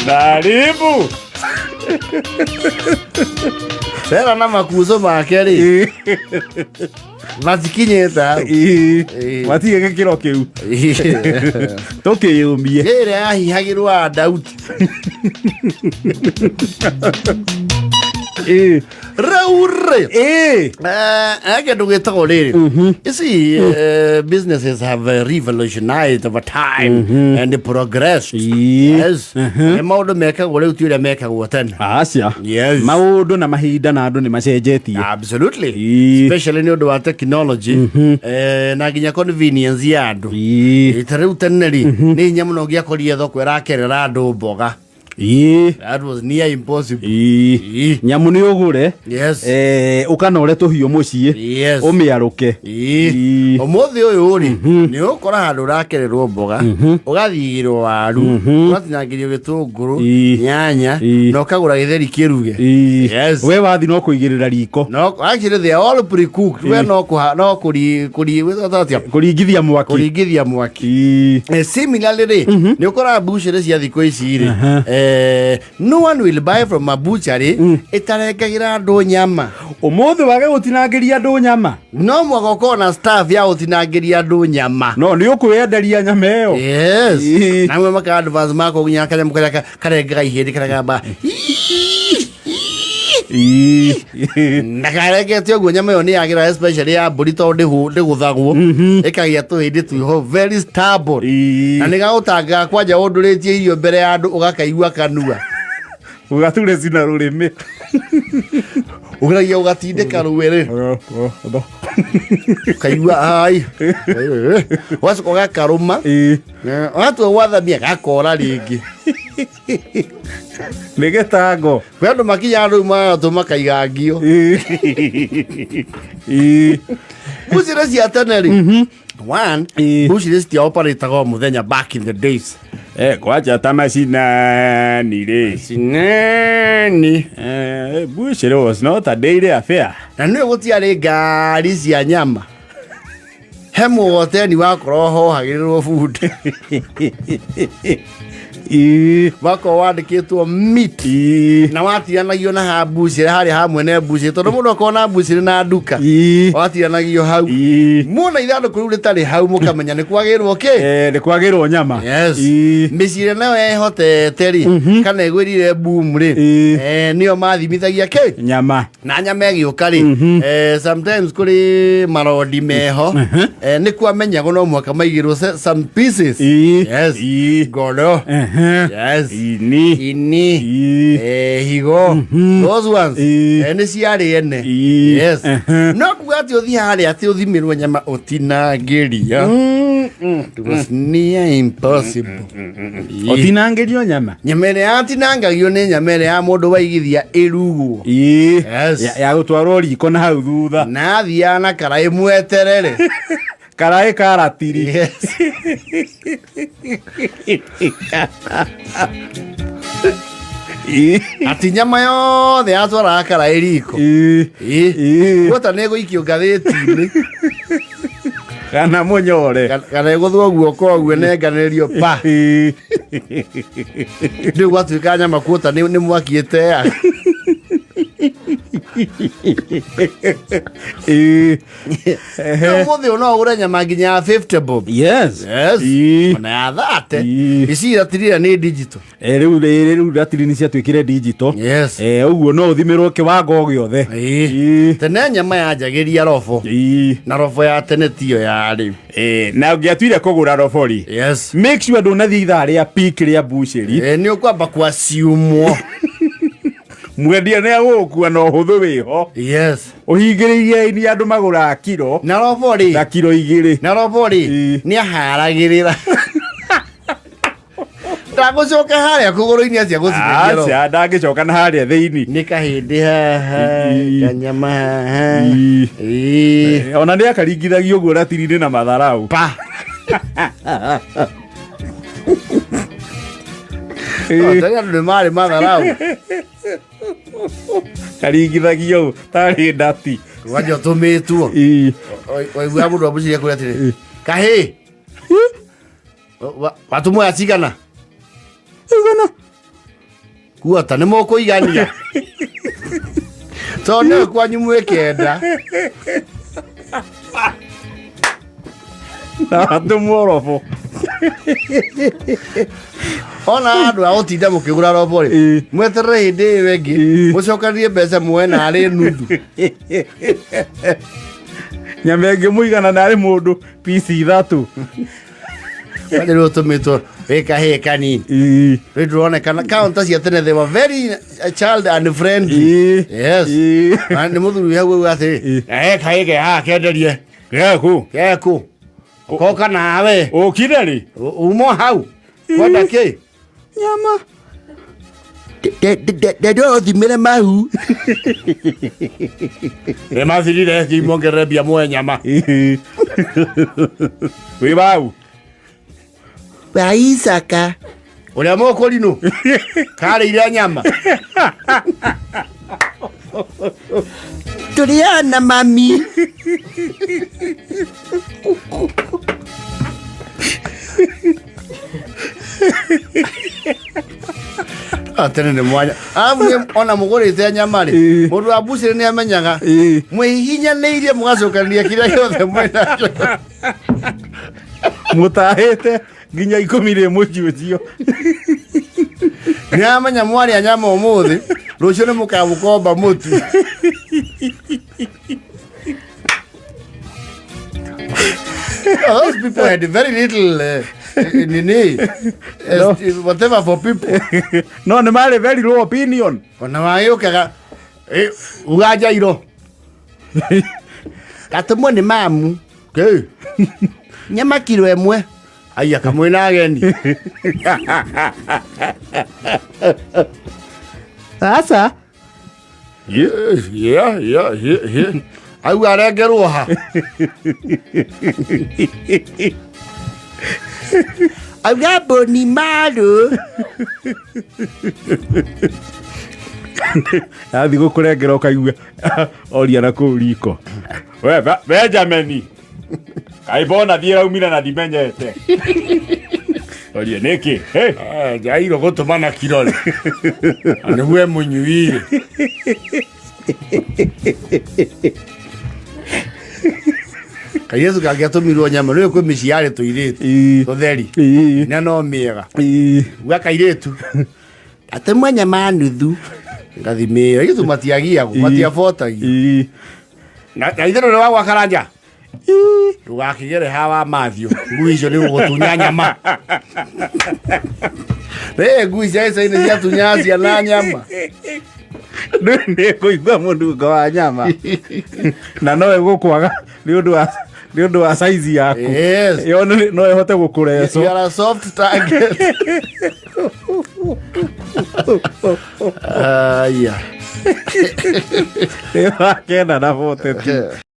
Karibu. Sera na makuzo make ri. Matikinyeta. Matige gikiro kiu. Tukiyumie. Gere ahihagirwa dauti. Raure. Age ndugitagwo riri. You see, businesses have revolutionized over time and progressed. Yes. Maundu mekagwo riu ti uria mekagwo tene. Acia. Yes. Maundu na mahinda na andu ni macenjetie. Absolutely. Especially ni undu wa technology. Na nginya convenience ya andu. Itariu tene ri ni nya muno ngiakorire thoko irakerera andu mboga. That was near impossible. Nyamu ni ugure. Yes. Ukanore tuhiu mucii. Yes. Umiaruke. Omothi uyu uri ni ukora handu rakererwo mboga ugathigirwo waru ugatinangirio gitunguru nyanya na ukagura githeri kiruge. Yes. We wathi no kuigirira riko. No, actually they are all pre-cooked. We no kuringithia mwaki. Similarly ni ukora butchery cia thiko ici ri. No one will buy from a butchery itarengagira andu nyama. Umuthi wage gutinangiria andu nyama. No mwaka ukona staff ya gutinangiria andu nyama. No ni ukwenderia nyama iyo. Yes. Namwe maka advance mako gunya kanya mukara karenga ihindi karagamba. Nakarengete uguo nyama iyo ni yagira especially ya mburi tondu ndiguthagwo ikagia tuhindi tuho very stable. Na nigagutanga kwanja unduritie irio mbere ya andu ugakaigua kanua. Ugature zina rurimi. Ugragia ugatindika ruwere. Kaigua ai. Wasu koga karuma. Watu wathamia gakora ringi. Nigetango. Kwendo makinya andu matuma kaigangio. Butchery cia tene ri. One, butchery cia operataga muthenya back in the days. Kwacha tamashina ni ri. Sinani. Butchery was not a daily affair. Na nĩ gũtiarĩ ngari cia nyama. He mũgoteni wakorwo hohagĩrĩrwo food. Wako wandĩkĩtwo meat. Na watiranagio na ha butchery harĩa hamwe ne butchery tondũ mũndũ akona butchery na nduka. Watiranagio hau. Mũna ithandũkũ rĩu rĩtarĩ hau mũkamenya nĩ kwagĩrwo kĩ? Nĩ kwagĩrwo nyama. Yes. Mĩciĩ nayo ĩhotete ri kana ĩgwĩrire boom ri. Nĩo mathimithagia kĩ? Nyama. Na nyama ĩgĩũka ri. Sometimes kũrĩ marodi meho. Nĩ kwamenyagwo no mũhaka maigĩrwo some pieces. Yes. Ngoro. Yes. Ini. Higo. Those ones. Nĩ ciarĩ ene. Yes. No kuga atĩ ũthi harĩa atĩ ũthimirwo nyama ũtinangĩria. It was near impossible. Ũtinangĩrio nyama. Nyama ĩrĩa yatinangagio nĩ nyama ĩrĩa ya mũndũ waigithia ĩrugwo. Yes. Ya gũtwarwo riko na hau thutha. Na thiaga na karaĩ mweterere. Karaĩ karatiri. Yes. Ati nyama yothe yatwaraga karaĩ riko. Guota nĩ gũikio ngathĩti-inĩ. Kana munyore. Kana ĩgũthwo guoko ũguo nenganĩrio pa. Rĩu gwatuĩka nyama kuota nĩ mwaki ĩteaga. Mũthĩ no ũgũre nyama nginya 50 bob. Yes. Yes. Ona ya 30. Ici iratirira nĩ digital. Rĩu ratiri nĩ ciatuĩkire digital. Yes. Ũguo no ũthimĩrwo kĩwango gĩothe. Tene nyama yanjagĩria robo. Na robo ya tene tiyo ya rĩu. Na ũngĩatuire kũgũra robo ri. Yes. Make sure ndũnathiĩ ithaa rĩa peak rĩa butchery. Nĩ ũkwamba kwaciumwo. Mwendia nĩ agũkua na ũhũthũ wĩho. Yes. Ũhingĩrĩirie ni andũ magũra kilo. Na robo ri. Na kilo 2. Na robo ri. Nĩ aharagĩrĩra. Ndagũcoka harĩa kũgũrũ-inĩ acia gũcinĩria robo. Acia ndangĩcoka na harĩa thĩinĩ. Nĩ kahĩndĩ haha, kanyama haha. Ona nĩ akaringithagio ũguo ratiri-inĩ na matharau. Pa. Tega nĩ marĩ matharau. Karingithagio tarĩ ndati. Wanja ũtũmĩtwo. Waigua mũndũ wa butchery kũrĩa atĩrĩ. Kahĩ. Watũmwo ya cigana. kuota nĩ mũkũigania tondũ kwanyu mwĩkenda na atũmwo robo ona andũ a gũtinda mũkĩgũra robo rĩ mweterere hĩndĩ ĩyo ĩngĩ mũcokanie mbeca muoe narĩ nuthu nyama ĩngĩ mũigana narĩ mũndũ pici ithatũ Wale rĩu tũmĩtwo wĩkahĩ kanini rĩu ndũronekana counter cia tene they were very child and friendly yes nĩ mũthuri hau atĩ kahĩ ke haha kenderie gekũ koka nawe ũkire rĩ umo hau kwenda kĩ nyama ndĩrĩ ũthimĩre mahu nĩ mathirire kimongerere mbia muoe nyama wĩ bau Waisaka ũrĩa mũkũrinũ karĩire nyama tũrĩana mami atene nĩ mwanya ona mũgũrĩte nyama rĩ mũndũ wa bucĩrĩ nĩ amenyaga mwĩhihinyanĩirie mũgacokanĩria kĩrĩa gĩothe mwĩnacho mũtahĩte nginya 10 mũciĩ ũcio nĩ amenya mwarĩa nyama ũmũthĩ rũciũ nĩ mũkamũkomba mũtu those people had very little whatever for people no nĩ marĩ very low opinion ona wagĩũkaga uga Njairũ gatũmwo nĩ mamu nyama kiro ĩmwe aya kamwe na ageni sasa yeah au arengerwo ha auga boni maru athi gũkũrengera ũkaigua oria na kũu riko we Benjamin kaibona thiĩ raumire na ndimenyete oria nĩkĩ Njairũ gũtũmana kiro rĩ nĩguo mũnyuire Kairĩtu kangĩatũmirwo nyama nĩwe kwĩ mĩciĩ yarĩ tũirĩtu tũtheri na no mĩega uga kairĩtu atũmwo nyama nuthu ngathimĩra ithu matiagiagwo matiabotagia na itherũ nĩ wagwa karanja ndũgakĩgere hawa mathio ngui icio nĩ gũgũtunya nyama ngui cia ica-inĩ ciatunya ciana nyama nĩ kũigua mũnungo wa nyama na no ĩgũkwaga nĩ ũndũ wa size yaku yo no ĩhote gũkũreco you are a soft target aya nĩ wakenda na bote tu